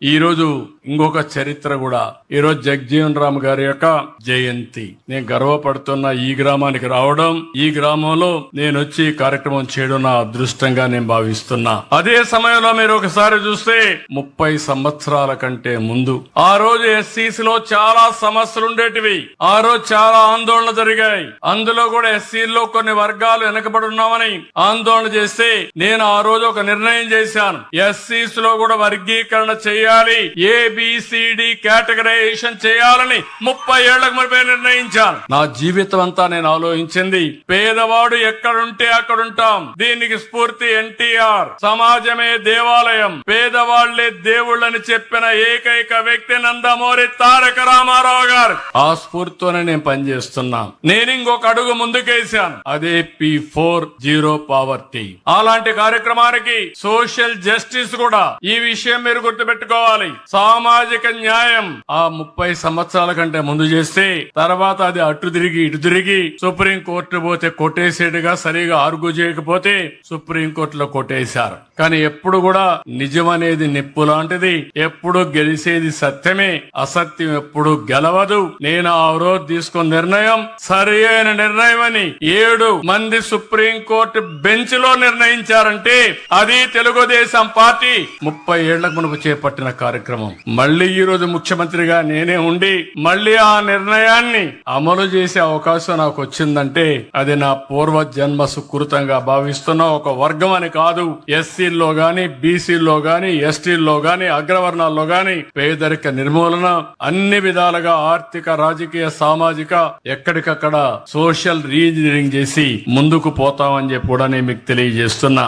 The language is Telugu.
ఈ రోజు ఇంకొక చరిత్ర కూడా. ఈ రోజు జగజీవన్ రామ్ గారి యొక్క జయంతి. నేను గర్వపడుతున్న ఈ గ్రామానికి రావడం, ఈ గ్రామంలో నేను వచ్చి ఈ కార్యక్రమం చేయడం నా అదృష్టంగా నేను భావిస్తున్నా. అదే సమయంలో మీరు ఒకసారి చూస్తే 30 సంవత్సరాల కంటే ముందు ఆ రోజు ఎస్సీస్ లో చాలా సమస్యలు ఉండేటివి. ఆ రోజు చాలా ఆందోళన జరిగాయి. అందులో కూడా ఎస్సీల్లో కొన్ని వర్గాలు వెనకబడి ఉన్నామని ఆందోళన చేస్తే నేను ఆ రోజు ఒక నిర్ణయం చేశాను. ఎస్సీస్ లో కూడా వర్గీకరణ చేయాలి, ఏబిసిడి కేటగరైజేషన్ చేయాలని 30 ఏళ్లకు మునిపే నిర్ణయించాను. నా జీవితం అంతా నేను ఆలోచించింది, పేదవాడు ఎక్కడుంటే అక్కడుంటాం. దీనికి స్ఫూర్తి ఎన్టీఆర్. సమాజమే దేవాలయం, పేదవాళ్లే దేవుళ్ళని చెప్పిన ఏకైక వ్యక్తి నందమూరి తారక రామారావు గారు. ఆ స్ఫూర్తితోనే నేను పనిచేస్తున్నా. నేను ఇంకొక అడుగు ముందుకేశాను, అదే P4 పావర్టీ. అలాంటి కార్యక్రమానికి సోషల్ జస్టిస్ కూడా. ఈ విషయం మీరు గుర్తుపెట్టుకోవాలి. సామాజిక న్యాయం ఆ 30 సంవత్సరాల కంటే ముందు చేస్తే తర్వాత అది అటు తిరిగి ఇటు తిరిగి సుప్రీం కోర్టు పోతే కొట్టేసేట్టుగా సరిగా ఆర్గ్యూ చేయకపోతే సుప్రీం కోర్టులో కొట్టేశారు. కానీ ఎప్పుడు కూడా నిజం అనేది నిప్పు లాంటిది, ఎప్పుడు గెలిచేది సత్యమే, అసత్యం ఎప్పుడు గెలవదు. నేను ఆ రోజు తీసుకున్న నిర్ణయం సరి అయిన నిర్ణయం అని 7 మంది సుప్రీం కోర్టు బెంచ్ లో నిర్ణయించారంటే అది తెలుగుదేశం పార్టీ 30 ఏళ్లకు మునుపు చేపట్టిన కార్యక్రమం. మళ్ళీ ఈ రోజు ముఖ్యమంత్రిగా నేనే ఉండి మళ్ళీ ఆ నిర్ణయాన్ని అమలు చేసే అవకాశం నాకు వచ్చిందంటే అది నా పూర్వ జన్మ సుకృతంగా భావిస్తున్న ఒక వర్గం అని కాదు. ఎస్సీల్లో గాని, బీసీల్లో గాని, ఎస్టీల్లో గాని, అగ్రవర్ణాల్లో గాని పేదరిక నిర్మూలన, అన్ని విధాలుగా ఆర్థిక, రాజకీయ, సామాజిక ఎక్కడికక్కడ సోషల్ రీఇంజనీరింగ్ చేసి ముందుకు పోతామని చెప్పి కూడా నేను మీకు తెలియజేస్తున్నా.